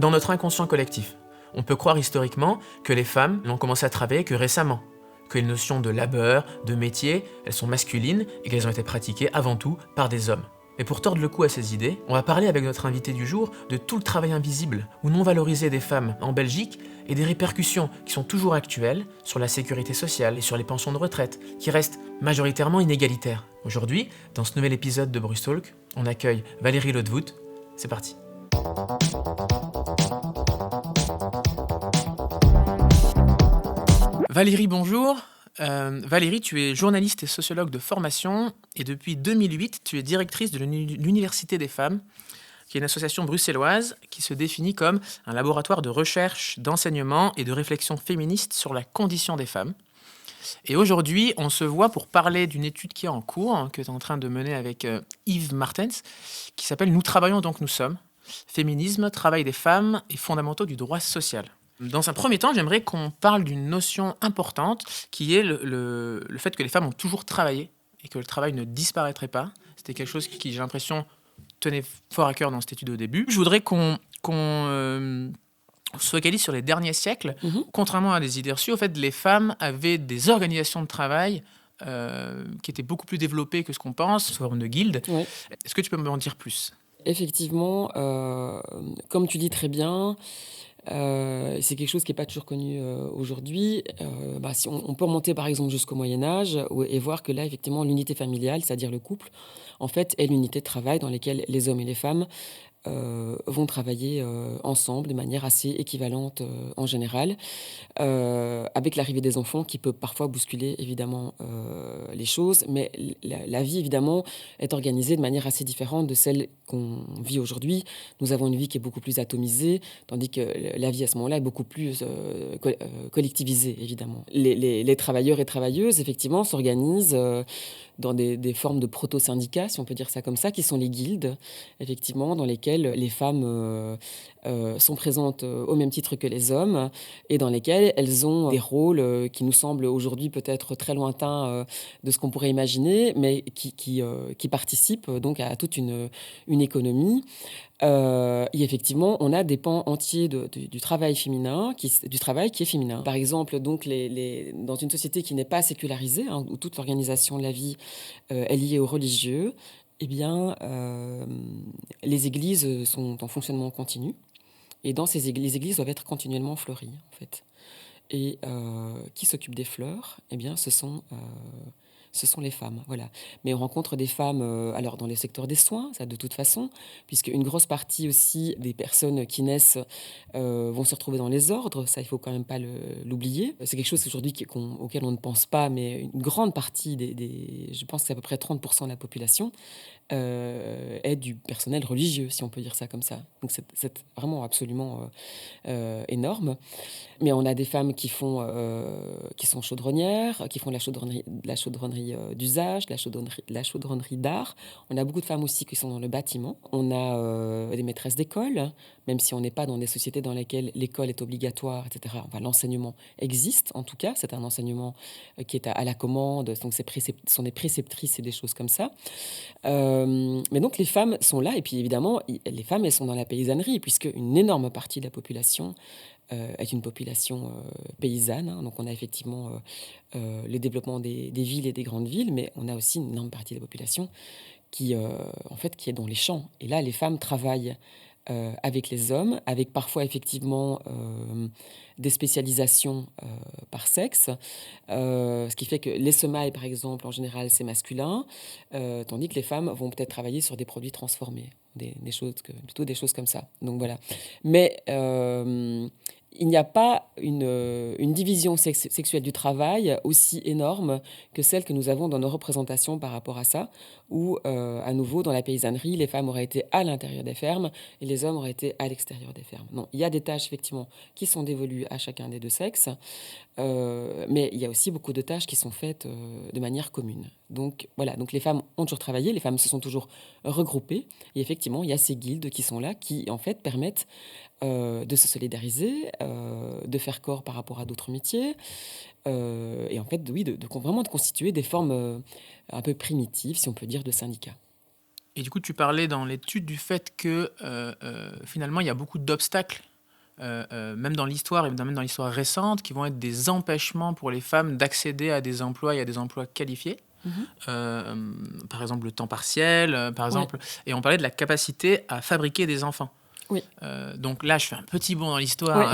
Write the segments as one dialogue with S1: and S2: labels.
S1: Dans notre inconscient collectif, on peut croire historiquement que les femmes n'ont commencé à travailler que récemment, que les notions de labeur, de métier, elles sont masculines et qu'elles ont été pratiquées avant tout par des hommes. Mais pour tordre le cou à ces idées, on va parler avec notre invité du jour de tout le travail invisible ou non valorisé des femmes en Belgique et des répercussions qui sont toujours actuelles sur la sécurité sociale et sur les pensions de retraite, qui restent majoritairement inégalitaires. Aujourd'hui, dans ce nouvel épisode de Bruce Talk, on accueille Valérie Lodevoet. C'est parti. Valérie, bonjour. Valérie, tu es journaliste et sociologue de formation et depuis 2008, tu es directrice de l'Université des femmes, qui est une association bruxelloise qui se définit comme un laboratoire de recherche, d'enseignement et de réflexion féministe sur la condition des femmes. Et aujourd'hui, on se voit pour parler d'une étude qui est en cours, que tu es en train de mener avec Yves Martens, qui s'appelle « Nous travaillons donc nous sommes. Féminisme, travail des femmes et fondamentaux du droit social ». Dans un premier temps, j'aimerais qu'on parle d'une notion importante qui est le fait que les femmes ont toujours travaillé et que le travail ne disparaîtrait pas. C'était quelque chose qui, j'ai l'impression, tenait fort à cœur dans cette étude au début. Je voudrais qu'on se focalise sur les derniers siècles. Contrairement à des idées reçues, au fait, les femmes avaient des organisations de travail qui étaient beaucoup plus développées que ce qu'on pense, sous forme de guildes. Oui. Est-ce que tu peux m'en dire plus ?
S2: Effectivement, comme tu dis très bien, c'est quelque chose qui n'est pas toujours connu aujourd'hui. Si on peut remonter par exemple jusqu'au Moyen-Âge et voir que là, effectivement, l'unité familiale, c'est-à-dire le couple, en fait, est l'unité de travail dans laquelle les hommes et les femmes vont travailler ensemble de manière assez équivalente en général, avec l'arrivée des enfants qui peut parfois bousculer évidemment les choses, mais la vie évidemment est organisée de manière assez différente de celle qu'on vit aujourd'hui. Nous avons une vie qui est beaucoup plus atomisée, tandis que la vie à ce moment-là est beaucoup plus collectivisée évidemment. Les travailleurs et travailleuses effectivement s'organisent dans des formes de proto-syndicats, si on peut dire ça comme ça, qui sont les guildes, effectivement, dans lesquelles les femmes sont présentes au même titre que les hommes et dans lesquelles elles ont des rôles qui nous semblent aujourd'hui peut-être très lointains de ce qu'on pourrait imaginer, mais qui participent donc à toute une économie. Et effectivement, on a des pans entiers du travail féminin, du travail qui est féminin. Par exemple, donc dans une société qui n'est pas sécularisée, où toute l'organisation de la vie est liée aux religieux, eh bien, les églises sont en fonctionnement continu. Et dans les églises doivent être continuellement fleuries, en fait. Et qui s'occupe des fleurs ? Eh bien, ce sont les femmes, voilà. Mais on rencontre des femmes, alors dans les secteurs des soins, ça de toute façon, puisque une grosse partie aussi des personnes qui naissent vont se retrouver dans les ordres, ça il faut quand même pas l'oublier. C'est quelque chose aujourd'hui auquel on ne pense pas, mais une grande partie je pense que c'est à peu près 30% de la population, est du personnel religieux, si on peut dire ça comme ça. Donc c'est vraiment absolument énorme. Mais on a des femmes qui sont chaudronnières, qui font la chaudronnerie d'usage, la chaudronnerie d'art. On a beaucoup de femmes aussi qui sont dans le bâtiment. On a des maîtresses d'école, même si on n'est pas dans des sociétés dans lesquelles l'école est obligatoire, etc. Enfin, l'enseignement existe, en tout cas. C'est un enseignement qui est à la commande, donc ce sont des préceptrices et des choses comme ça. Mais donc les femmes sont là, et puis évidemment, les femmes, elles sont dans la paysannerie, puisque une énorme partie de la population est une population paysanne. Hein. Donc on a effectivement le développement des villes et des grandes villes, mais on a aussi une énorme partie de la population qui est dans les champs. Et là, les femmes travaillent avec les hommes, avec parfois effectivement des spécialisations par sexe, ce qui fait que les semailles, par exemple, en général, c'est masculin, tandis que les femmes vont peut-être travailler sur des produits transformés, plutôt des choses comme ça. Donc voilà. Mais il n'y a pas une division sexuelle du travail aussi énorme que celle que nous avons dans nos représentations par rapport à ça, où, à nouveau, dans la paysannerie, les femmes auraient été à l'intérieur des fermes et les hommes auraient été à l'extérieur des fermes. Non, il y a des tâches, effectivement, qui sont dévolues à chacun des deux sexes, mais il y a aussi beaucoup de tâches qui sont faites de manière commune. Donc voilà, donc les femmes ont toujours travaillé, les femmes se sont toujours regroupées, et effectivement, il y a ces guildes qui sont là, qui, en fait, permettent de se solidariser, de faire corps par rapport à d'autres métiers, et en fait, oui, vraiment de constituer des formes un peu primitives, si on peut dire, de syndicats.
S1: Et du coup, tu parlais dans l'étude du fait que finalement, il y a beaucoup d'obstacles même dans l'histoire, et même dans l'histoire récente, qui vont être des empêchements pour les femmes d'accéder à des emplois et à des emplois qualifiés.
S2: Mhm.
S1: Par exemple, le temps partiel, par
S2: Ouais.
S1: exemple. Et on parlait de la capacité à fabriquer des enfants.
S2: Oui.
S1: Donc là, je fais un petit bond dans
S2: Ouais.
S1: l'histoire.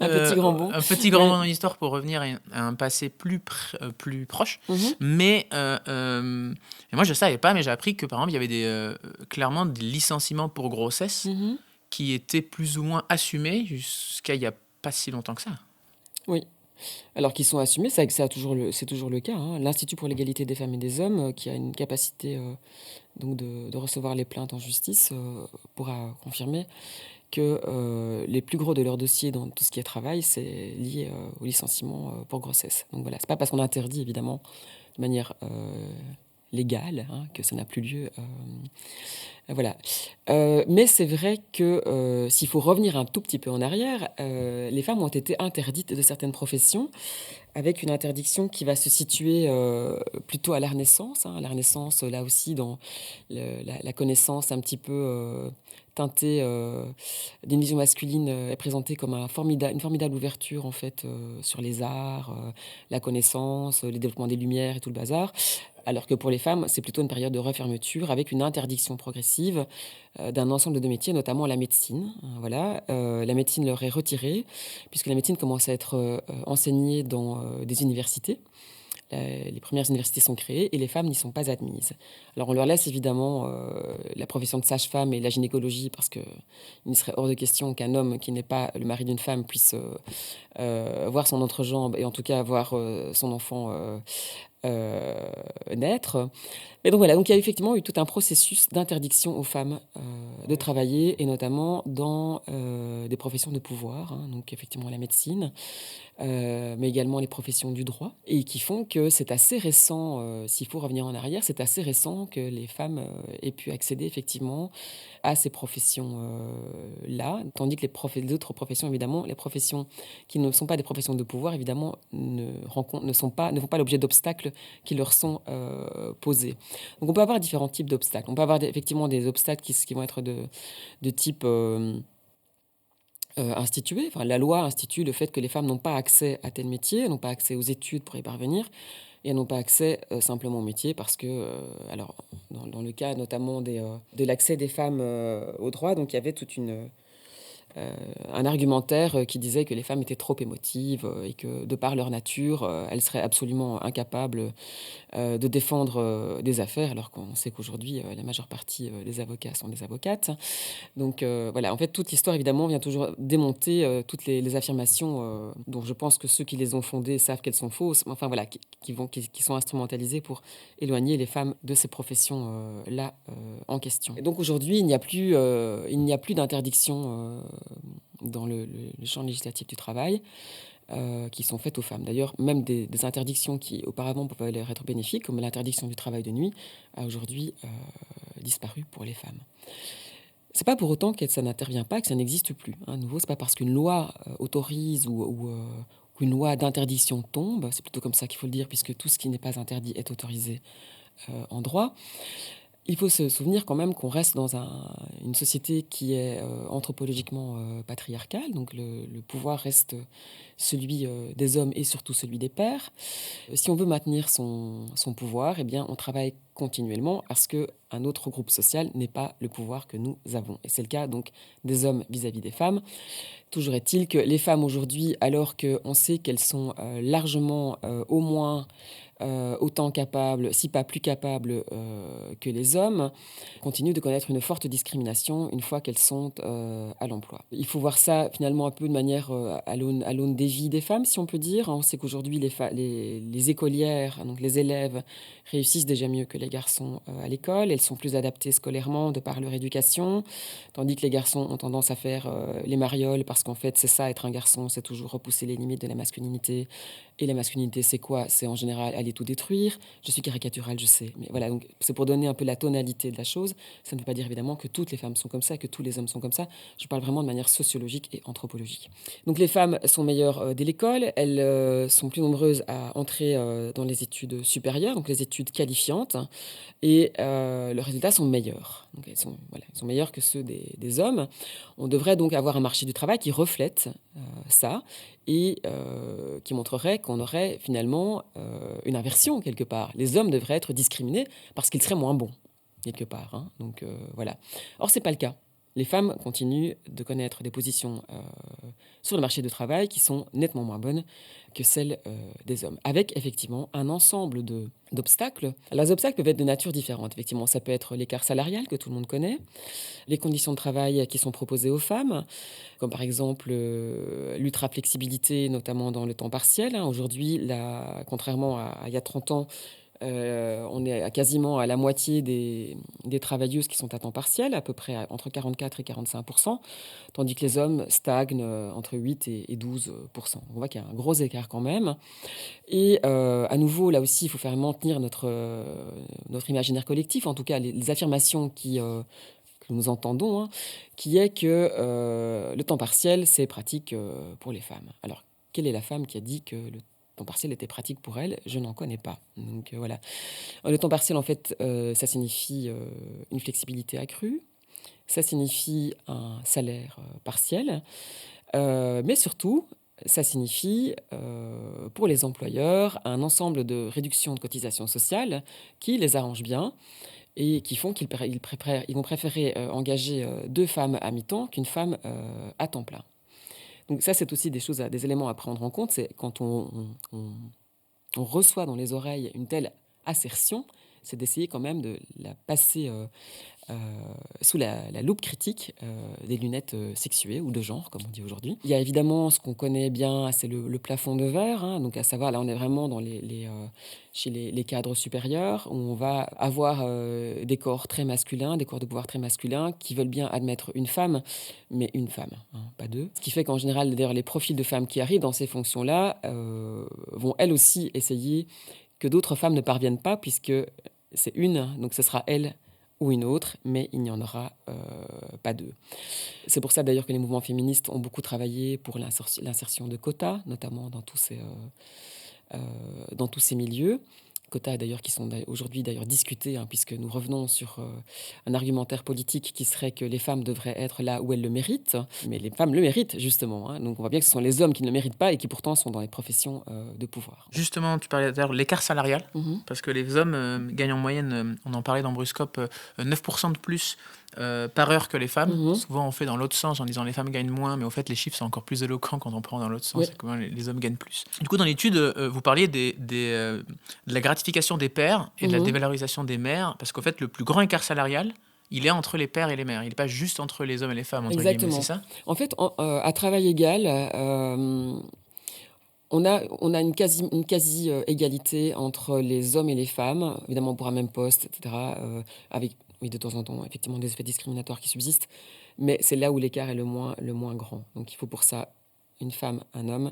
S2: Un petit grand bond.
S1: Un petit grand
S2: Ouais.
S1: bond dans l'histoire pour revenir à un passé plus proche.
S2: Mhm.
S1: Mais et moi, je ne savais pas, mais j'ai appris que, par exemple, il y avait clairement des licenciements pour grossesse
S2: Mhm.
S1: qui étaient plus ou moins assumés jusqu'à il n'y a pas si longtemps que ça.
S2: Oui. Alors qu'ils sont assumés, c'est toujours le cas, hein. L'Institut pour l'égalité des femmes et des hommes, qui a une capacité donc de recevoir les plaintes en justice, pourra confirmer que les plus gros de leurs dossiers dans tout ce qui est travail, c'est lié au licenciement pour grossesse. Donc voilà, c'est pas parce qu'on interdit évidemment de manière légale que ça n'a plus lieu. Voilà. Mais c'est vrai que s'il faut revenir un tout petit peu en arrière, les femmes ont été interdites de certaines professions, avec une interdiction qui va se situer plutôt à la Renaissance. La Renaissance, là aussi, dans la connaissance un petit peu teintée d'une vision masculine, est présentée comme une formidable ouverture, en fait, sur les arts, la connaissance, le développement des Lumières et tout le bazar. Alors que pour les femmes, c'est plutôt une période de refermeture avec une interdiction progressive d'un ensemble de métiers, notamment la médecine. Voilà. La médecine leur est retirée, puisque la médecine commence à être enseignée dans des universités. Les premières universités sont créées et les femmes n'y sont pas admises. Alors on leur laisse évidemment la profession de sage-femme et la gynécologie, parce qu'il ne serait hors de question qu'un homme qui n'est pas le mari d'une femme puisse voir son entrejambe et en tout cas voir son enfant naître. Et donc voilà, donc il y a effectivement eu tout un processus d'interdiction aux femmes de travailler, et notamment dans des professions de pouvoir, donc effectivement la médecine, mais également les professions du droit, et qui font que c'est assez récent, s'il faut revenir en arrière, c'est assez récent que les femmes aient pu accéder effectivement à ces professions-là, tandis que les autres professions, évidemment, les professions qui ne sont pas des professions de pouvoir, évidemment, ne font pas l'objet d'obstacles qui leur sont posés. Donc on peut avoir différents types d'obstacles. On peut avoir effectivement des obstacles qui vont être de type institué. Enfin, la loi institue le fait que les femmes n'ont pas accès à tel métier, n'ont pas accès aux études pour y parvenir, et elles n'ont pas accès simplement au métier parce que, alors, dans le cas notamment de l'accès des femmes au droit, donc il y avait un argumentaire qui disait que les femmes étaient trop émotives et que, de par leur nature, elles seraient absolument incapables de défendre des affaires, alors qu'on sait qu'aujourd'hui, la majeure partie des avocats sont des avocates. Donc voilà, en fait, toute l'histoire, évidemment, vient toujours démonter toutes les affirmations dont je pense que ceux qui les ont fondées savent qu'elles sont fausses, enfin voilà, qui sont instrumentalisées pour éloigner les femmes de ces professions-là en question. Et donc aujourd'hui, il n'y a plus d'interdiction dans le champ législatif du travail qui sont faites aux femmes. D'ailleurs, même des interdictions qui auparavant pouvaient leur être bénéfiques, comme l'interdiction du travail de nuit, a aujourd'hui disparu pour les femmes. C'est pas pour autant que ça n'intervient pas, que ça n'existe plus. À nouveau, c'est pas parce qu'une loi autorise ou qu'une loi d'interdiction tombe, c'est plutôt comme ça qu'il faut le dire, puisque tout ce qui n'est pas interdit est autorisé en droit. Il faut se souvenir quand même qu'on reste dans une société qui est anthropologiquement patriarcale, donc le pouvoir reste celui des hommes et surtout celui des pères. Si on veut maintenir son pouvoir, eh bien, on travaille continuellement à ce qu'un autre groupe social n'ait pas le pouvoir que nous avons. Et c'est le cas donc des hommes vis-à-vis des femmes. Toujours est-il que les femmes aujourd'hui, alors qu'on sait qu'elles sont largement au moins autant capables, si pas plus capables que les hommes, continuent de connaître une forte discrimination une fois qu'elles sont à l'emploi. Il faut voir ça finalement un peu de manière à l'aune des vies des femmes, si on peut dire. On sait qu'aujourd'hui, les écolières, donc les élèves, réussissent déjà mieux que les garçons à l'école. Elles sont plus adaptées scolairement de par leur éducation, tandis que les garçons ont tendance à faire les marioles, parce qu'en fait, c'est ça, être un garçon, c'est toujours repousser les limites de la masculinité. Et la masculinité, c'est quoi? C'est en général aller tout détruire. Je suis caricaturale, je sais. Mais voilà, donc c'est pour donner un peu la tonalité de la chose. Ça ne veut pas dire évidemment que toutes les femmes sont comme ça, que tous les hommes sont comme ça. Je parle vraiment de manière sociologique et anthropologique. Donc les femmes sont meilleures dès l'école. Elles sont plus nombreuses à entrer dans les études supérieures, donc les études qualifiantes. et leurs résultats sont meilleurs. Donc, ils sont meilleurs que ceux des hommes. On devrait donc avoir un marché du travail qui reflète ça et qui montrerait qu'on aurait finalement une inversion quelque part. Les hommes devraient être discriminés parce qu'ils seraient moins bons quelque part. Hein. Donc voilà. Or, c'est pas le cas. Les femmes continuent de connaître des positions sur le marché du travail qui sont nettement moins bonnes que celles des hommes, avec effectivement un ensemble d'obstacles. Les obstacles peuvent être de nature différente. Effectivement, ça peut être l'écart salarial que tout le monde connaît, les conditions de travail qui sont proposées aux femmes, comme par exemple l'ultra-flexibilité, notamment dans le temps partiel. Hein. Aujourd'hui, contrairement à il y a 30 ans, on est quasiment à la moitié des travailleuses qui sont à temps partiel, à peu près entre 44 et 45%, tandis que les hommes stagnent entre 8 et 12%. On voit qu'il y a un gros écart quand même. Et à nouveau, là aussi, il faut faire maintenir notre imaginaire collectif, en tout cas les affirmations que nous entendons, hein, qui est que le temps partiel, c'est pratique pour les femmes. Alors, quelle est la femme qui a dit que le temps partiel était pratique pour elle? Je n'en connais pas. Donc voilà. Le temps partiel, en fait, ça signifie une flexibilité accrue, ça signifie un salaire partiel, mais surtout, ça signifie pour les employeurs un ensemble de réductions de cotisations sociales qui les arrangent bien et qui font ils vont préférer engager 2 femmes à mi-temps qu'une femme à temps plein. Donc ça, c'est aussi des éléments à prendre en compte. C'est quand on reçoit dans les oreilles une telle assertion, c'est d'essayer quand même de la passer euh, sous la loupe critique des lunettes sexuées ou de genre, comme on dit aujourd'hui. Il y a évidemment ce qu'on connaît bien, c'est le plafond de verre. Hein, donc à savoir, là, on est vraiment chez les cadres supérieurs, où on va avoir des corps très masculins, des corps de pouvoir très masculins, qui veulent bien admettre une femme, mais une femme, hein, pas deux. Ce qui fait qu'en général, d'ailleurs, les profils de femmes qui arrivent dans ces fonctions-là vont elles aussi essayer que d'autres femmes ne parviennent pas, puisque c'est une, donc ce sera elle ou une autre, mais il n'y en aura pas deux. C'est pour ça d'ailleurs que les mouvements féministes ont beaucoup travaillé pour l'insertion de quotas, notamment dans tous ces milieux. Quotas d'ailleurs qui sont aujourd'hui d'ailleurs discutés, hein, puisque nous revenons sur un argumentaire politique qui serait que les femmes devraient être là où elles le méritent, mais les femmes le méritent justement. Hein. Donc on voit bien que ce sont les hommes qui ne le méritent pas et qui pourtant sont dans les professions de pouvoir.
S1: Justement, tu parlais d'ailleurs de l'écart salarial,
S2: Mm-hmm.
S1: parce que les hommes gagnent en moyenne, on en parlait dans Bruscope, 9% de plus par heure que les femmes.
S2: Mm-hmm.
S1: Souvent, on fait dans l'autre sens en disant les femmes gagnent moins, mais au fait, les chiffres sont encore plus éloquents quand on prend dans l'autre sens,
S2: Oui.
S1: et comment les hommes gagnent plus. Du coup, dans l'étude, vous parliez de la gratification des pères et de la
S2: Mm-hmm.
S1: dévalorisation des mères, parce qu'en fait, le plus grand écart salarial, il est entre les pères et les mères. Il n'est pas juste entre les hommes et les femmes, entre guillemets,
S2: Exactement.
S1: c'est ça?
S2: En fait, à travail égal, on a une quasi-égalité entre les hommes et les femmes, évidemment pour un même poste, etc., avec, oui, de temps en temps, effectivement, des effets discriminatoires qui subsistent, mais c'est là où l'écart est le moins grand. Donc il faut pour ça une femme, un homme,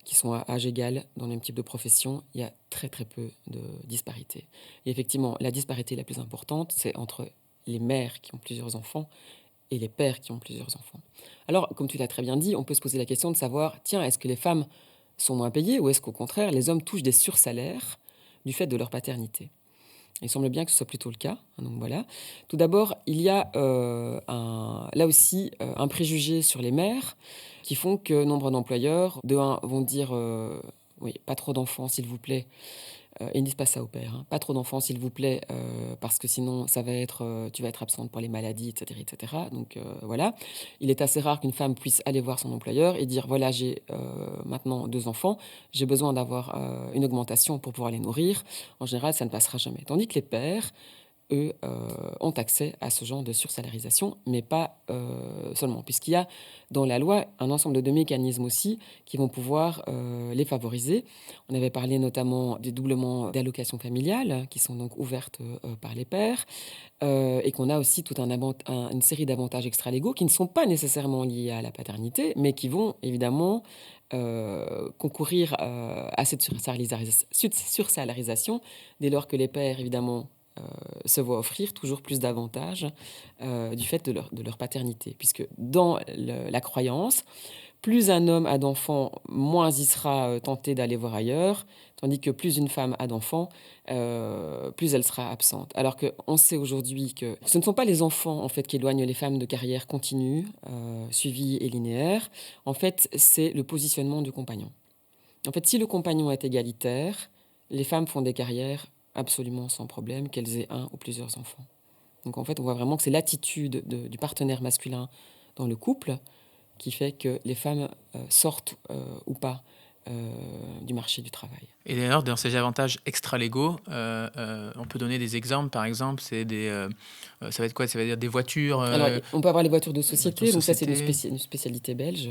S2: qui sont à âge égal dans le même type de profession. Il y a très très peu de disparité. Et effectivement, la disparité la plus importante, c'est entre les mères qui ont plusieurs enfants et les pères qui ont plusieurs enfants. Alors, comme tu l'as très bien dit, on peut se poser la question de savoir, tiens, est-ce que les femmes sont moins payées ou est-ce qu'au contraire, les hommes touchent des sursalaires du fait de leur paternité? Il semble bien que ce soit plutôt le cas. Donc voilà. Tout d'abord, il y a là aussi un préjugé sur les mères qui font que nombre d'employeurs, de un, vont dire oui, pas trop d'enfants, s'il vous plaît. Et ils ne disent pas ça au père. Hein. Pas trop d'enfants, s'il vous plaît, parce que sinon, tu vas être absente pour les maladies, etc., etc. Donc voilà. Il est assez rare qu'une femme puisse aller voir son employeur et dire voilà, j'ai maintenant 2 enfants, j'ai besoin d'avoir une augmentation pour pouvoir les nourrir. En général, ça ne passera jamais. Tandis que les pères, eux, ont accès à ce genre de sursalarisation, mais pas seulement, puisqu'il y a dans la loi un ensemble de mécanismes aussi qui vont pouvoir les favoriser. On avait parlé notamment des doublements d'allocations familiales, qui sont donc ouvertes par les pères, et qu'on a aussi toute une série d'avantages extra-légaux qui ne sont pas nécessairement liés à la paternité, mais qui vont évidemment concourir à cette sursalarisation, dès lors que les pères, évidemment, se voient offrir toujours plus d'avantages du fait de leur paternité. Puisque dans la croyance, plus un homme a d'enfants, moins il sera tenté d'aller voir ailleurs, tandis que plus une femme a d'enfants, plus elle sera absente. Alors qu'on sait aujourd'hui que ce ne sont pas les enfants en fait qui éloignent les femmes de carrière continue, suivie et linéaire. En fait, c'est le positionnement du compagnon. En fait, si le compagnon est égalitaire, les femmes font des carrières absolument sans problème, qu'elles aient un ou plusieurs enfants. Donc en fait, on voit vraiment que c'est l'attitude du partenaire masculin dans le couple qui fait que les femmes sortent ou pas du marché du travail.
S1: Et d'ailleurs, dans ces avantages extra-légaux, on peut donner des exemples. Par exemple, c'est ça va être quoi? Ça va dire des voitures,
S2: Alors, on peut avoir les voitures de
S1: voitures
S2: société, donc ça, c'est
S1: société,
S2: une spécialité belge.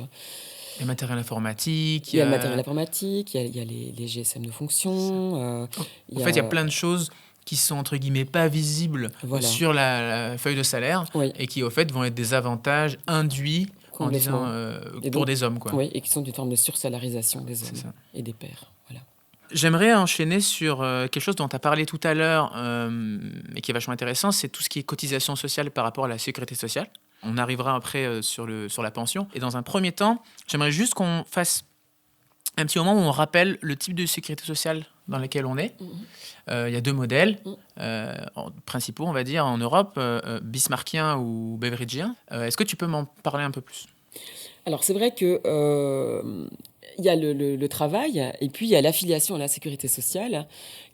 S1: les matériels informatiques.
S2: Il y a le matériel informatique, il y a les GSM de fonction.
S1: En fait, il y a plein de choses qui sont, entre guillemets, pas visibles
S2: Voilà.
S1: sur la feuille de salaire
S2: Oui,
S1: et qui, au fait, vont être des avantages induits en disant
S2: complètement. Et
S1: pour
S2: donc,
S1: des hommes, quoi.
S2: oui, et qui sont une forme de sursalarisation des
S1: C'est
S2: hommes
S1: ça.
S2: et des pères. Voilà.
S1: J'aimerais enchaîner sur quelque chose dont tu as parlé tout à l'heure, et qui est vachement intéressant, c'est tout ce qui est cotisation sociale par rapport à la sécurité sociale. On arrivera après sur la pension. Et dans un premier temps, j'aimerais juste qu'on fasse un petit moment où on rappelle le type de sécurité sociale dans lequel on est. Il y a deux modèles principaux, on va dire, en Europe, bismarckien ou beveridgien. Est-ce que tu peux m'en parler un peu plus?
S2: Alors, c'est vrai que il y a le travail et puis il y a l'affiliation à la sécurité sociale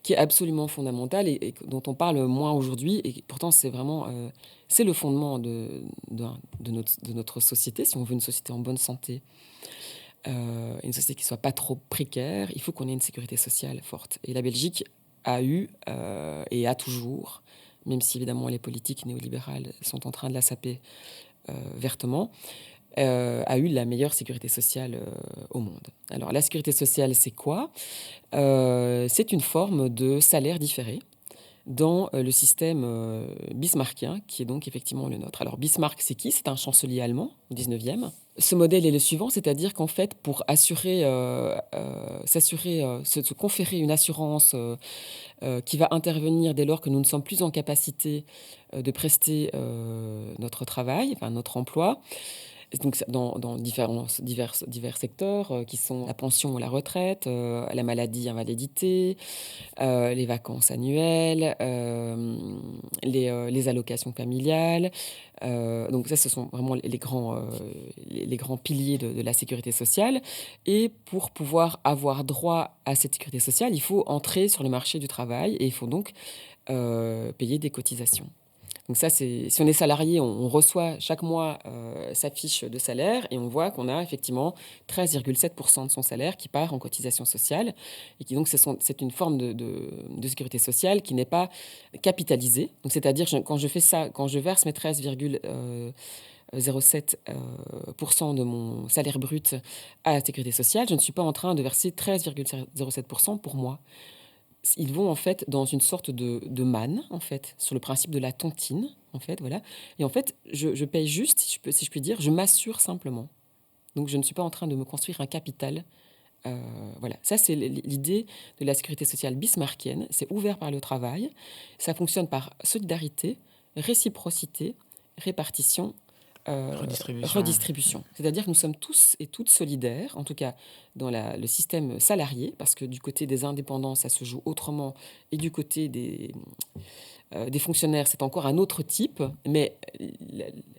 S2: qui est absolument fondamentale et dont on parle moins aujourd'hui. Et pourtant, c'est vraiment c'est le fondement de notre société. Si on veut une société en bonne santé, une société qui ne soit pas trop précaire, il faut qu'on ait une sécurité sociale forte. Et la Belgique a eu et a toujours, même si évidemment les politiques néolibérales sont en train de la saper vertement, a eu la meilleure sécurité sociale au monde. Alors la sécurité sociale, c'est quoi? C'est une forme de salaire différé dans le système bismarckien, qui est donc effectivement le nôtre. Alors Bismarck, c'est qui? C'est un chancelier allemand au 19e. Ce modèle est le suivant, c'est-à-dire qu'en fait, pour se conférer une assurance qui va intervenir dès lors que nous ne sommes plus en capacité de prester notre travail, enfin notre emploi, donc dans divers secteurs qui sont la pension ou la retraite, la maladie, invalidité, les vacances annuelles, les allocations familiales. Donc ça, ce sont vraiment les grands piliers de la sécurité sociale. Et pour pouvoir avoir droit à cette sécurité sociale, il faut entrer sur le marché du travail et il faut donc payer des cotisations. Donc ça, si on est salarié, on reçoit chaque mois sa fiche de salaire et on voit qu'on a effectivement 13,7% de son salaire qui part en cotisation sociale et qui donc c'est une forme de sécurité sociale qui n'est pas capitalisée. Donc c'est-à-dire quand je fais ça, quand je verse mes 13,07% de mon salaire brut à la sécurité sociale, je ne suis pas en train de verser 13,07% pour moi. Ils vont en fait dans une sorte de manne, en fait, sur le principe de la tontine, en fait, voilà. Et en fait, je paye juste, si je puis dire, je m'assure simplement. Donc je ne suis pas en train de me construire un capital. Voilà, ça c'est l'idée de la sécurité sociale bismarckienne. C'est ouvert par le travail, ça fonctionne par solidarité, réciprocité, répartition, redistribution. C'est-à-dire que nous sommes tous et toutes solidaires, en tout cas dans le système salarié, parce que du côté des indépendants, ça se joue autrement, et du côté des fonctionnaires, c'est encore un autre type, mais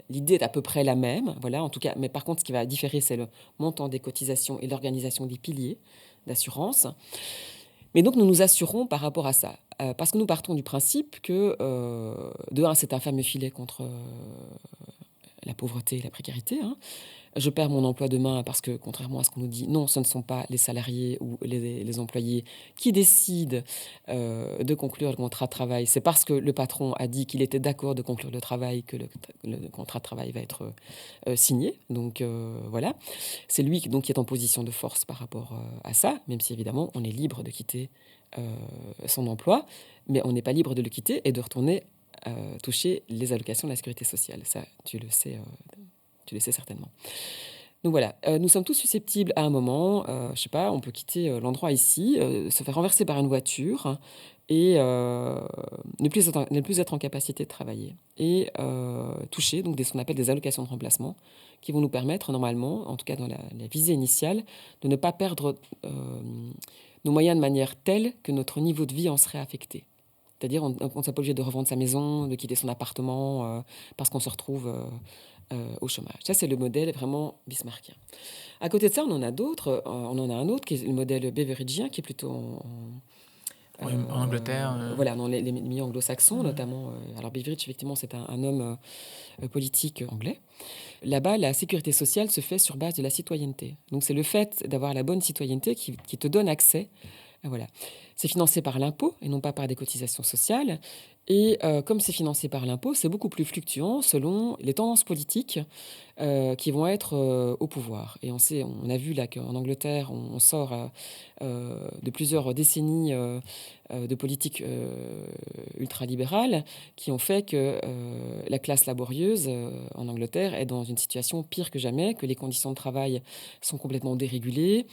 S2: l'idée est à peu près la même, voilà, en tout cas. Mais par contre, ce qui va différer, c'est le montant des cotisations et l'organisation des piliers d'assurance. Mais donc, nous nous assurons par rapport à ça, parce que nous partons du principe que, de un, c'est un fameux filet contre la pauvreté et la précarité. Hein. Je perds mon emploi demain parce que, contrairement à ce qu'on nous dit, non, ce ne sont pas les salariés ou les employés qui décident de conclure le contrat de travail. C'est parce que le patron a dit qu'il était d'accord de conclure le travail que le contrat de travail va être signé. Donc voilà, c'est lui donc, qui est en position de force par rapport à ça, même si évidemment on est libre de quitter son emploi, mais on n'est pas libre de le quitter et de retourner toucher les allocations de la sécurité sociale. Ça, tu le sais certainement. Donc voilà, nous sommes tous susceptibles à un moment, je sais pas, on peut quitter, l'endroit ici, se faire renverser par une voiture et ne plus être en capacité de travailler et toucher donc ce qu'on appelle des allocations de remplacement qui vont nous permettre normalement, en tout cas dans la visée initiale, de ne pas perdre, nos moyens de manière telle que notre niveau de vie en serait affecté. C'est-à-dire on ne sera pas obligé de revendre sa maison, de quitter son appartement, parce qu'on se retrouve, au chômage. Ça, c'est le modèle vraiment bismarckien. À côté de ça, on en a d'autres. On en a un autre qui est le modèle beveridgien, qui est plutôt
S1: Oui, en Angleterre.
S2: voilà, dans les milieux anglo-saxons,
S1: Ouais.
S2: notamment. Alors, Beveridge, effectivement, c'est un homme politique anglais. Là-bas, la sécurité sociale se fait sur base de la citoyenneté. Donc, c'est le fait d'avoir la bonne citoyenneté qui te donne accès. Voilà. C'est financé par l'impôt et non pas par des cotisations sociales. Et comme c'est financé par l'impôt, c'est beaucoup plus fluctuant selon les tendances politiques qui vont être au pouvoir. Et on a vu là qu'en Angleterre, on sort de plusieurs décennies de politique ultralibérale qui ont fait que la classe laborieuse en Angleterre est dans une situation pire que jamais, que les conditions de travail sont complètement dérégulées,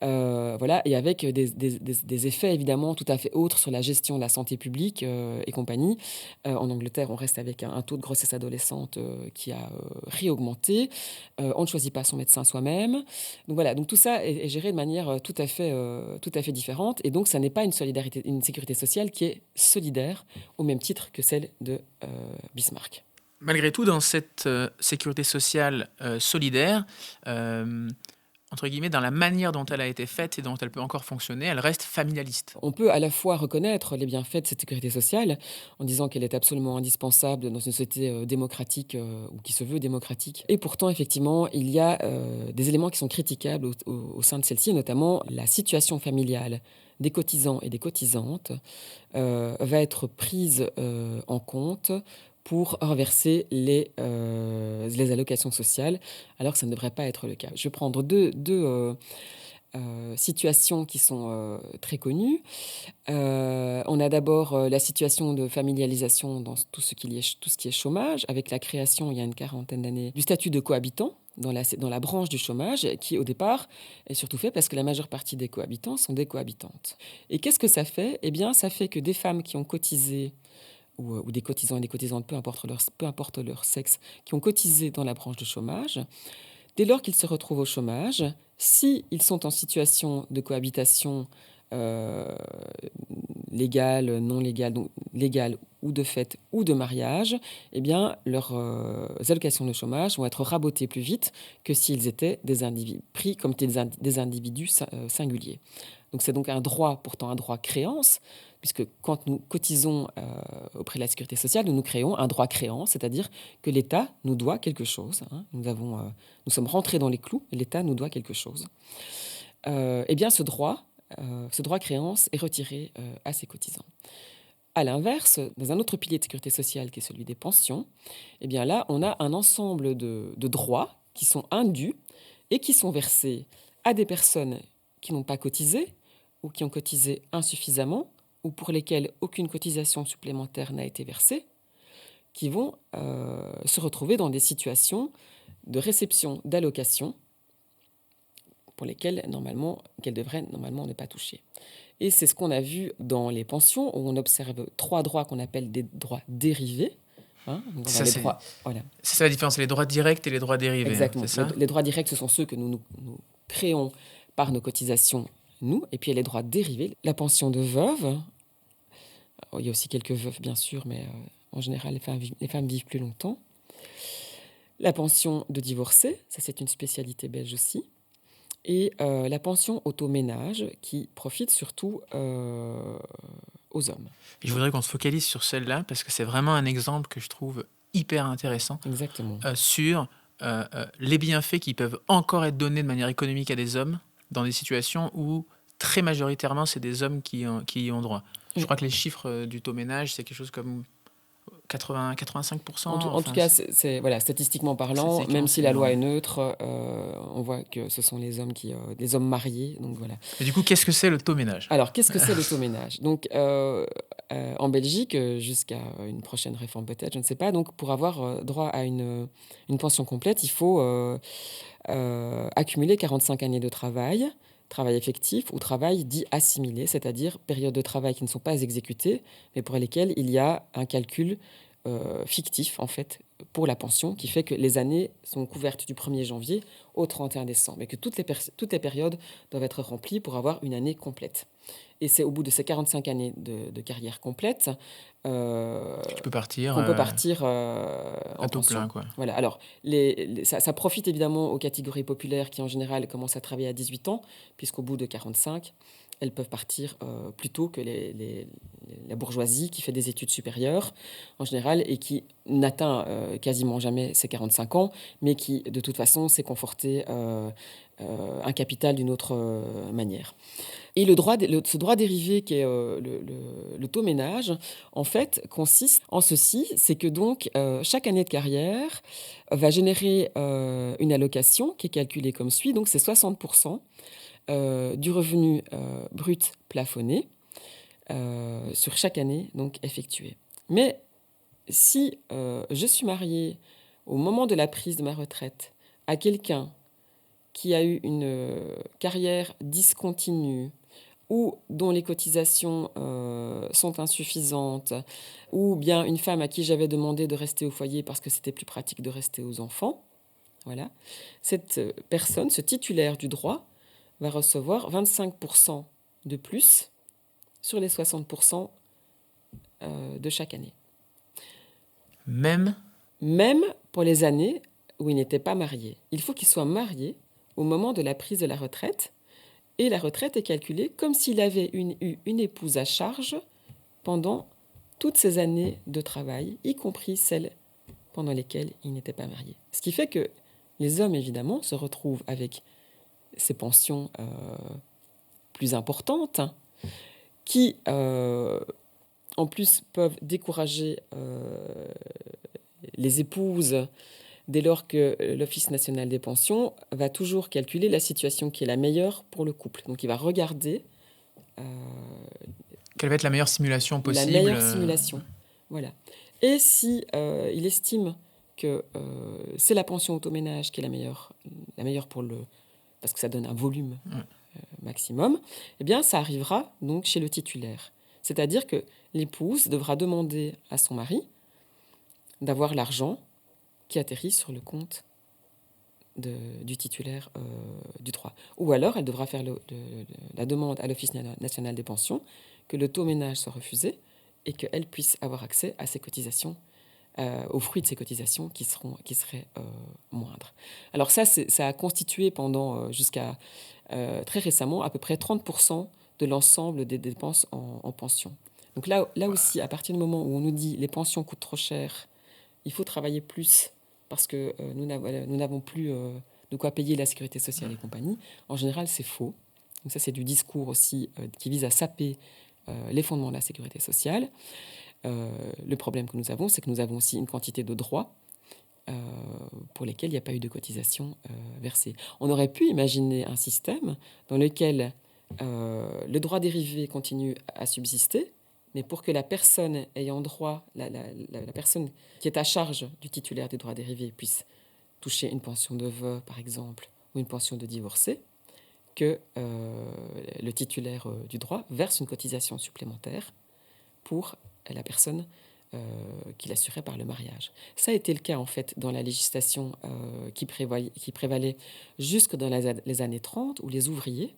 S2: voilà, et avec des effets évidemment tout à fait autres sur la gestion de la santé publique et compagnie. En Angleterre, on reste avec un taux de grossesse adolescente qui a réaugmenté. On ne choisit pas son médecin soi-même. Donc voilà, donc tout ça est géré de manière tout à fait différente. Et donc, ça n'est pas une sécurité sociale qui est solidaire au même titre que celle de Bismarck.
S1: Malgré tout, dans cette sécurité sociale solidaire, entre guillemets, dans la manière dont elle a été faite et dont elle peut encore fonctionner, elle reste familialiste.
S2: On peut à la fois reconnaître les bienfaits de cette sécurité sociale en disant qu'elle est absolument indispensable dans une société démocratique ou qui se veut démocratique. Et pourtant, effectivement, il y a des éléments qui sont critiquables au sein de celle-ci, notamment la situation familiale des cotisants et des cotisantes va être prise en compte pour reverser les allocations sociales, alors que ça ne devrait pas être le cas. Je vais prendre deux situations qui sont très connues. On a d'abord la situation de familialisation dans tout ce qui est chômage, avec la création, il y a une quarantaine d'années, du statut de cohabitant dans la branche du chômage, qui au départ est surtout fait parce que la majeure partie des cohabitants sont des cohabitantes. Et qu'est-ce que ça fait? Eh bien, ça fait que des femmes qui ont cotisé ou des cotisants et des cotisantes, peu importe leur sexe, qui ont cotisé dans la branche de chômage, dès lors qu'ils se retrouvent au chômage, s'ils sont en situation de cohabitation euh, légale, non légale, donc légale ou de fait ou de mariage, eh bien, leurs allocations de chômage vont être rabotées plus vite que s'ils étaient des individus, pris comme des individus singuliers. Donc c'est donc un droit, pourtant un droit créance, puisque quand nous cotisons auprès de la sécurité sociale, nous créons un droit créance, c'est-à-dire que l'État nous doit quelque chose. Hein. Nous sommes rentrés dans les clous et l'État nous doit quelque chose. Eh bien, ce droit créance est retiré à ces cotisants. À l'inverse, dans un autre pilier de sécurité sociale qui est celui des pensions, eh bien là, on a un ensemble de droits qui sont indus et qui sont versés à des personnes qui n'ont pas cotisé ou qui ont cotisé insuffisamment ou pour lesquelles aucune cotisation supplémentaire n'a été versée, qui vont se retrouver dans des situations de réception d'allocations pour lesquelles qu'elles devraient normalement ne pas toucher. Et c'est ce qu'on a vu dans les pensions, où on observe 3 droits qu'on appelle des droits dérivés. Hein, donc
S1: Ça,
S2: les droits, voilà.
S1: C'est ça la différence, c'est les droits directs et les droits dérivés.
S2: Exactement.
S1: C'est ça?
S2: Les droits directs, ce sont ceux que nous créons par nos cotisations, nous. Et puis il y a les droits dérivés. La pension de veuve. Alors, il y a aussi quelques veuves, bien sûr, mais en général, les femmes vivent plus longtemps. La pension de divorcé, ça c'est une spécialité belge aussi. Et la pension automénage qui profite surtout aux hommes.
S1: Et je voudrais qu'on se focalise sur celle-là parce que c'est vraiment un exemple que je trouve hyper intéressant
S2: Exactement.
S1: sur les bienfaits qui peuvent encore être donnés de manière économique à des hommes dans des situations où très majoritairement c'est des hommes qui y ont droit. Je
S2: Oui.
S1: crois que les chiffres du taux ménage, c'est quelque chose comme 85%,
S2: En tout cas, voilà, statistiquement parlant, même si la loi est neutre, on voit que ce sont les hommes mariés. Donc voilà.
S1: Et du coup, qu'est-ce que c'est l'automénage ?
S2: Alors, qu'est-ce que c'est l'automénage ? Donc, en Belgique, jusqu'à une prochaine réforme peut-être, je ne sais pas, donc pour avoir droit à une pension complète, il faut accumuler 45 années de travail effectif ou travail dit assimilé, c'est-à-dire périodes de travail qui ne sont pas exécutées, mais pour lesquelles il y a un calcul fictif, en fait, pour la pension, qui fait que les années sont couvertes du 1er janvier au 31 décembre, et que toutes les périodes doivent être remplies pour avoir une année complète. Et c'est au bout de ces 45 années de carrière complète
S1: tu peux partir,
S2: qu'on peut partir en
S1: taux
S2: pension.
S1: plein, quoi.
S2: Voilà. Alors, ça profite évidemment aux catégories populaires qui, en général, commencent à travailler à 18 ans, puisqu'au bout de 45, elles peuvent partir plus tôt que la bourgeoisie qui fait des études supérieures, en général, et qui n'atteint quasiment jamais ses 45 ans, mais qui, de toute façon, s'est conforté un capital d'une autre manière. Et ce droit dérivé qui est le taux ménage, en fait, consiste en ceci, c'est que donc chaque année de carrière va générer une allocation qui est calculée comme suit. Donc c'est 60% du revenu brut plafonné sur chaque année donc effectuée. Mais si je suis mariée au moment de la prise de ma retraite à quelqu'un qui a eu une carrière discontinue, ou dont les cotisations sont insuffisantes, ou bien une femme à qui j'avais demandé de rester au foyer parce que c'était plus pratique de rester aux enfants, voilà. Cette personne, ce titulaire du droit, va recevoir 25% de plus sur les 60% de chaque année.
S1: Même
S2: pour les années où il n'était pas marié. Il faut qu'il soit marié au moment de la prise de la retraite. Et la retraite est calculée comme s'il avait eu une épouse à charge pendant toutes ces années de travail, y compris celles pendant lesquelles il n'était pas marié. Ce qui fait que les hommes, évidemment, se retrouvent avec ces pensions plus importantes, qui, en plus, peuvent décourager les épouses dès lors que l'Office national des pensions va toujours calculer la situation qui est la meilleure pour le couple. Donc il va regarder
S1: quelle va être la meilleure simulation possible.
S2: La meilleure simulation, voilà. Et si il estime que c'est la pension automénage qui est la meilleure parce que ça donne un volume maximum, eh bien ça arrivera donc chez le titulaire. C'est-à-dire que l'épouse devra demander à son mari d'avoir l'argent qui atterrit sur le compte du titulaire du droit. Ou alors, elle devra faire la demande à l'Office national des pensions que le taux ménage soit refusé et qu'elle puisse avoir accès à ses cotisations, aux fruits de ces cotisations qui seraient moindres. Alors ça a constitué pendant jusqu'à très récemment à peu près 30% de l'ensemble des dépenses en pension. Donc là aussi, à partir du moment où on nous dit les pensions coûtent trop cher, il faut travailler plus parce que nous n'avons plus de quoi payer la sécurité sociale et compagnie. En général, c'est faux. Donc ça, c'est du discours aussi qui vise à saper les fondements de la sécurité sociale. Le problème que nous avons, c'est que nous avons aussi une quantité de droits pour lesquels il n'y a pas eu de cotisation versée. On aurait pu imaginer un système dans lequel le droit dérivé continue à subsister, mais pour que la personne ayant droit, la personne qui est à charge du titulaire des droits dérivés puisse toucher une pension de veuve, par exemple, ou une pension de divorcé, que le titulaire du droit verse une cotisation supplémentaire pour la personne qui l'assurait par le mariage. Ça a été le cas, en fait, dans la législation qui prévalait jusque dans les années 30, où les ouvriers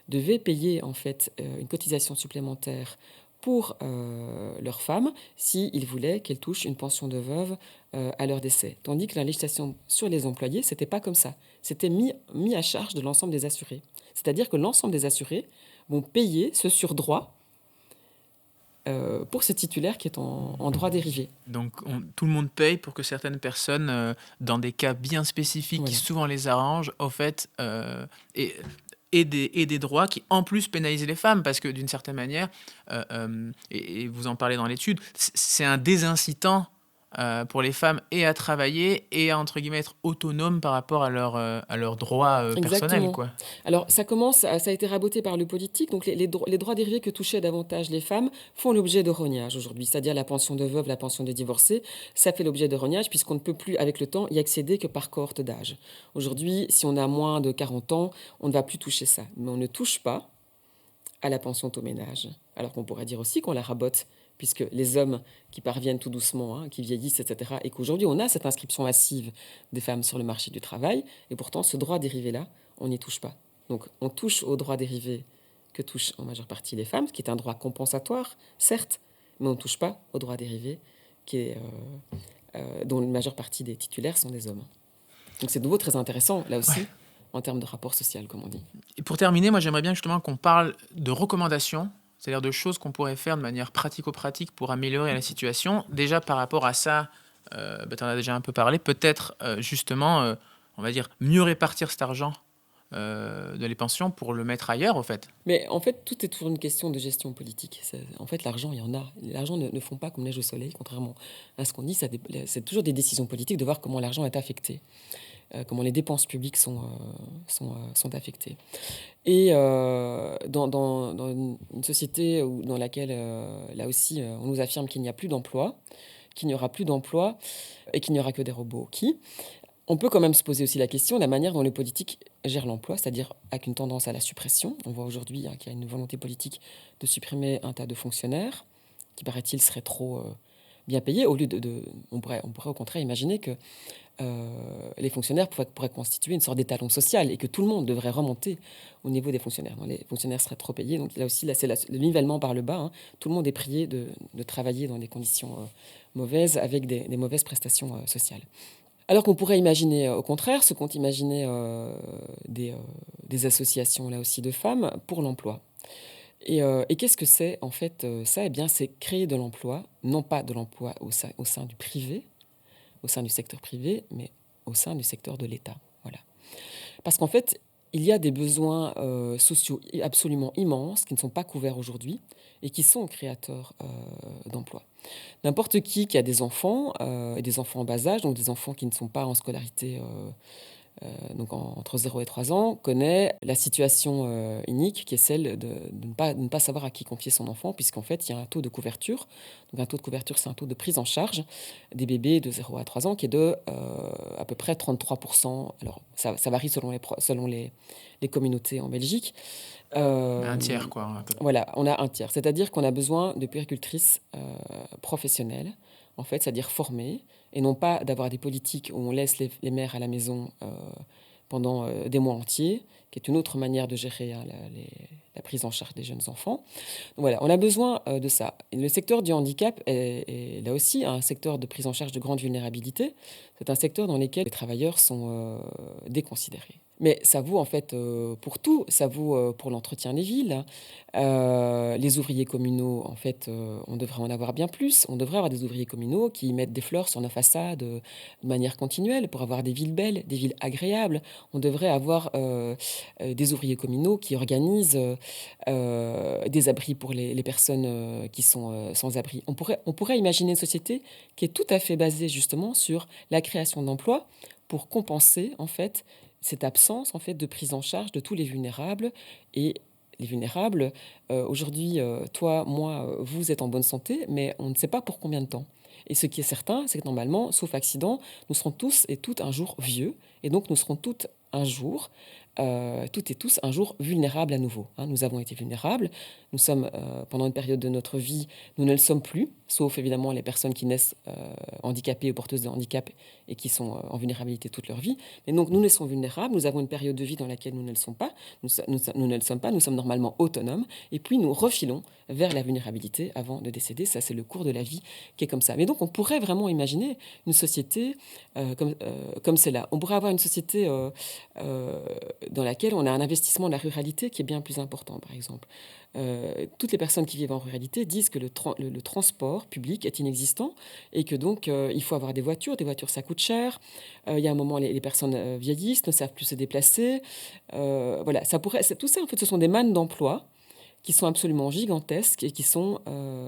S2: devaient payer, en fait, une cotisation supplémentaire pour leur femme s'ils voulaient qu'elle touche une pension de veuve à leur décès. Tandis que la législation sur les employés, ce n'était pas comme ça. C'était mis à charge de l'ensemble des assurés. C'est-à-dire que l'ensemble des assurés vont payer ce surdroit pour ce titulaire qui est en droit dérivé.
S1: Donc tout le monde paye pour que certaines personnes, dans des cas bien spécifiques qui souvent les arrangent, au fait, et et des droits qui, en plus, pénalisent les femmes, parce que d'une certaine manière, et vous en parlez dans l'étude, c'est un désincitant pour les femmes et à travailler et à, entre guillemets, être autonomes par rapport à leurs droits personnels,
S2: Exactement.
S1: quoi.
S2: Alors, ça a été raboté par le politique. Donc, les droits dérivés que touchaient davantage les femmes font l'objet de rognage aujourd'hui. C'est-à-dire la pension de veuve, la pension de divorcée, ça fait l'objet de rognage puisqu'on ne peut plus, avec le temps, y accéder que par cohorte d'âge. Aujourd'hui, si on a moins de 40 ans, on ne va plus toucher ça. Mais on ne touche pas à la pension au ménage. Alors qu'on pourrait dire aussi qu'on la rabote, puisque les hommes qui parviennent tout doucement, qui vieillissent, etc., et qu'aujourd'hui on a cette inscription massive des femmes sur le marché du travail, et pourtant ce droit dérivé-là, on n'y touche pas. Donc on touche au droit dérivé que touchent en majeure partie les femmes, ce qui est un droit compensatoire, certes, mais on ne touche pas au droit dérivé dont la majeure partie des titulaires sont des hommes. Donc c'est de nouveau très intéressant, là aussi,
S1: Ouais.
S2: en termes de rapport social, comme on dit.
S1: Et pour terminer, moi j'aimerais bien justement qu'on parle de recommandations, c'est-à-dire de choses qu'on pourrait faire de manière pratico-pratique pour améliorer la situation. Déjà par rapport à ça, tu en as déjà un peu parlé, peut-être justement, on va dire, mieux répartir cet argent de les pensions pour le mettre ailleurs, au fait.
S2: Mais en fait, tout est toujours une question de gestion politique. En fait, l'argent, il y en a. L'argent ne fond pas comme neige au soleil, contrairement à ce qu'on dit. C'est toujours des décisions politiques de voir comment l'argent est affecté, comment les dépenses publiques sont affectées. Et dans une société dans laquelle, là aussi, on nous affirme qu'il n'y a plus d'emploi, qu'il n'y aura plus d'emploi et qu'il n'y aura que des robots on peut quand même se poser aussi la question de la manière dont les politiques gèrent l'emploi, c'est-à-dire avec une tendance à la suppression. On voit aujourd'hui qu'il y a une volonté politique de supprimer un tas de fonctionnaires qui, paraît-il, seraient trop bien payés. Au lieu on pourrait au contraire imaginer que les fonctionnaires pourraient constituer une sorte d'étalon social et que tout le monde devrait remonter au niveau des fonctionnaires. Les fonctionnaires seraient trop payés. Donc là aussi, c'est le nivellement par le bas. Tout le monde est prié de travailler dans des conditions mauvaises avec des mauvaises prestations sociales. Alors qu'on pourrait imaginer, au contraire, ce qu'ont imaginé des associations, là aussi, de femmes pour l'emploi. Et qu'est-ce que c'est, en fait, ça? Eh bien, c'est créer de l'emploi, non pas de l'emploi au sein du privé, au sein du secteur privé, mais au sein du secteur de l'État. Voilà. Parce qu'en fait, il y a des besoins sociaux absolument immenses qui ne sont pas couverts aujourd'hui et qui sont créateurs d'emplois. N'importe qui a des enfants, et des enfants en bas âge, donc des enfants qui ne sont pas en scolarité donc entre 0 et 3 ans, connaît la situation unique qui est celle de ne pas savoir à qui confier son enfant, puisqu'en fait, il y a un taux de couverture. Donc un taux de couverture, c'est un taux de prise en charge des bébés de 0 à 3 ans qui est de à peu près 33%. Alors, ça varie selon les communautés en Belgique.
S1: Un tiers, quoi, un peu.
S2: Voilà, on a un tiers. C'est-à-dire qu'on a besoin de puéricultrices professionnelles, en fait, c'est-à-dire formées, et non pas d'avoir des politiques où on laisse les mères à la maison pendant des mois entiers, qui est une autre manière de gérer la prise en charge des jeunes enfants. Donc voilà, on a besoin de ça. Et le secteur du handicap est là aussi un secteur de prise en charge de grande vulnérabilité. C'est un secteur dans lequel les travailleurs sont déconsidérés. Mais ça vaut en fait pour tout, ça vaut pour l'entretien des villes. Les ouvriers communaux, en fait, on devrait en avoir bien plus. On devrait avoir des ouvriers communaux qui mettent des fleurs sur nos façades de manière continuelle pour avoir des villes belles, des villes agréables. On devrait avoir des ouvriers communaux qui organisent des abris pour les personnes qui sont sans abri. On pourrait imaginer une société qui est tout à fait basée justement sur la création d'emplois pour compenser en fait cette absence en fait de prise en charge de tous les vulnérables. Et les vulnérables, aujourd'hui, toi, moi, vous êtes en bonne santé, mais on ne sait pas pour combien de temps. Et ce qui est certain, c'est que normalement, sauf accident, nous serons tous et toutes un jour vieux, et donc nous serons toutes un jour, toutes et tous un jour vulnérables à nouveau. Nous avons été vulnérables, nous sommes, pendant une période de notre vie, nous ne le sommes plus, sauf évidemment les personnes qui naissent handicapées ou porteuses de handicap et qui sont en vulnérabilité toute leur vie. Mais donc nous naissons vulnérables, nous avons une période de vie dans laquelle nous ne le sommes pas, nous ne le sommes pas, nous sommes normalement autonomes, et puis nous refilons vers la vulnérabilité avant de décéder. Ça, c'est le cours de la vie qui est comme ça. Mais donc on pourrait vraiment imaginer une société comme celle-là. On pourrait avoir une société dans laquelle on a un investissement de la ruralité qui est bien plus important, par exemple. Toutes les personnes qui vivent en ruralité disent que le transport public est inexistant et que donc il faut avoir des voitures. Des voitures, ça coûte cher. Il y a un moment, les personnes vieillissent, ne savent plus se déplacer. Voilà, tout ça, en fait, ce sont des mannes d'emploi qui sont absolument gigantesques et qui sont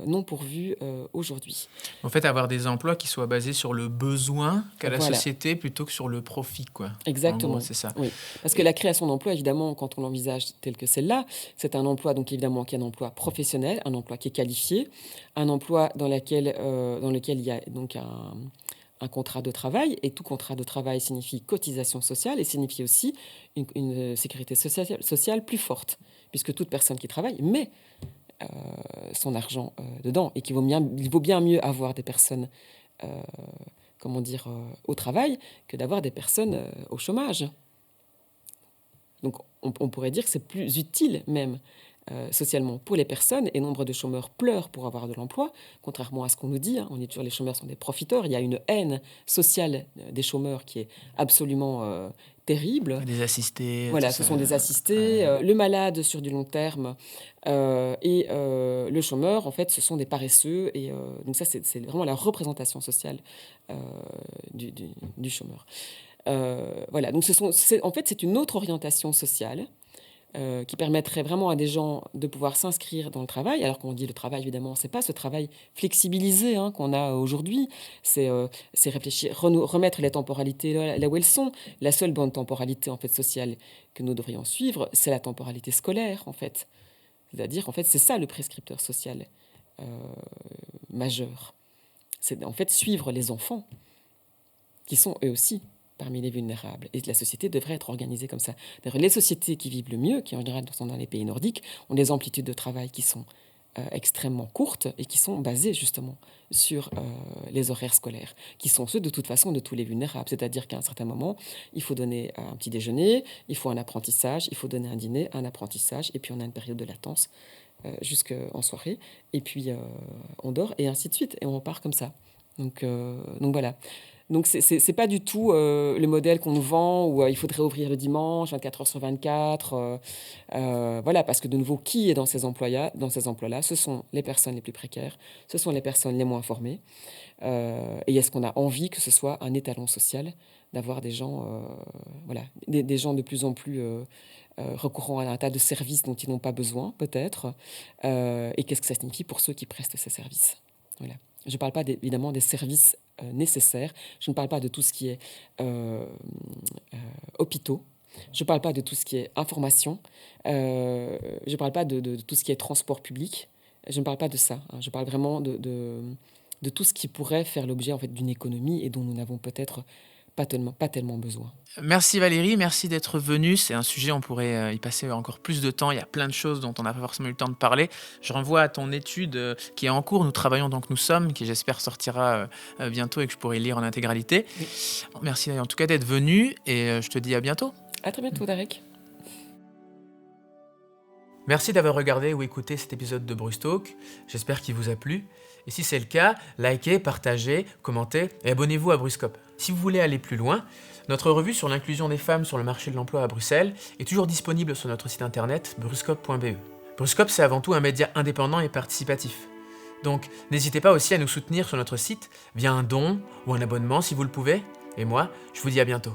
S2: non pourvus aujourd'hui.
S1: En fait, avoir des emplois qui soient basés sur le besoin qu'a la
S2: Voilà.
S1: société plutôt que sur le profit, quoi.
S2: Exactement.
S1: En gros, c'est ça.
S2: Oui. Parce que la création d'emplois, évidemment, quand on l'envisage tel que celle-là, c'est un emploi, donc évidemment, qui est un emploi professionnel, un emploi qui est qualifié, un emploi dans lequel il y a donc un contrat de travail, et tout contrat de travail signifie cotisation sociale et signifie aussi une sécurité sociale plus forte, puisque toute personne qui travaille met son argent dedans, et il vaut bien mieux avoir des personnes au travail que d'avoir des personnes au chômage. Donc on pourrait dire que c'est plus utile même socialement pour les personnes, et nombre de chômeurs pleurent pour avoir de l'emploi, contrairement à ce qu'on nous dit. On dit toujours les chômeurs sont des profiteurs. Il y a une haine sociale des chômeurs qui est absolument terrible.
S1: Des assistés.
S2: Voilà,
S1: tout
S2: ce
S1: ça.
S2: sont des assistés. Le malade sur du long terme et le chômeur, en fait, ce sont des paresseux. Et donc ça, c'est vraiment la représentation sociale du chômeur. Voilà, donc en fait, c'est une autre orientation sociale qui permettrait vraiment à des gens de pouvoir s'inscrire dans le travail. Alors qu'on dit le travail, évidemment, c'est pas ce travail flexibilisé qu'on a aujourd'hui. C'est réfléchir, remettre les temporalités là où elles sont. La seule bonne temporalité en fait sociale que nous devrions suivre, c'est la temporalité scolaire, en fait. C'est-à-dire, en fait, c'est ça le prescripteur social majeur. C'est en fait suivre les enfants qui sont eux aussi parmi les vulnérables. Et la société devrait être organisée comme ça. D'ailleurs, les sociétés qui vivent le mieux, qui en général sont dans les pays nordiques, ont des amplitudes de travail qui sont extrêmement courtes et qui sont basées justement sur les horaires scolaires, qui sont ceux de toute façon de tous les vulnérables. C'est-à-dire qu'à un certain moment, il faut donner un petit déjeuner, il faut un apprentissage, il faut donner un dîner, un apprentissage, et puis on a une période de latence jusqu'en soirée, et puis on dort, et ainsi de suite, et on repart comme ça. Donc voilà. Donc, c'est pas du tout le modèle qu'on nous vend où il faudrait ouvrir le dimanche, 24 heures sur 24. Voilà, parce que de nouveau, qui est dans ces emplois-là? Ce sont les personnes les plus précaires, ce sont les personnes les moins formées. Et est-ce qu'on a envie que ce soit un étalon social d'avoir des gens, des gens de plus en plus recourant à un tas de services dont ils n'ont pas besoin, peut-être. Et qu'est-ce que ça signifie pour ceux qui prestent ces services? Voilà. Je ne parle pas évidemment des services nécessaires. Je ne parle pas de tout ce qui est hôpitaux. Je ne parle pas de tout ce qui est information. Je ne parle pas de tout ce qui est transport public. Je ne parle pas de ça. Je parle vraiment de tout ce qui pourrait faire l'objet en fait, d'une économie et dont nous n'avons peut-être pas tellement besoin.
S1: Merci Valérie, merci d'être venue. C'est un sujet, on pourrait y passer encore plus de temps. Il y a plein de choses dont on n'a pas forcément eu le temps de parler. Je renvoie à ton étude qui est en cours, Nous travaillons donc nous sommes, qui j'espère sortira bientôt et que je pourrai lire en intégralité. Oui. Merci en tout cas d'être venu et je te dis à bientôt.
S2: À très bientôt, Darek.
S1: Merci d'avoir regardé ou écouté cet épisode de Brustalk. J'espère qu'il vous a plu. Et si c'est le cas, likez, partagez, commentez et abonnez-vous à Bruscope. Si vous voulez aller plus loin, notre revue sur l'inclusion des femmes sur le marché de l'emploi à Bruxelles est toujours disponible sur notre site internet bruscope.be. Bruscope, c'est avant tout un média indépendant et participatif. Donc, n'hésitez pas aussi à nous soutenir sur notre site via un don ou un abonnement si vous le pouvez. Et moi, je vous dis à bientôt.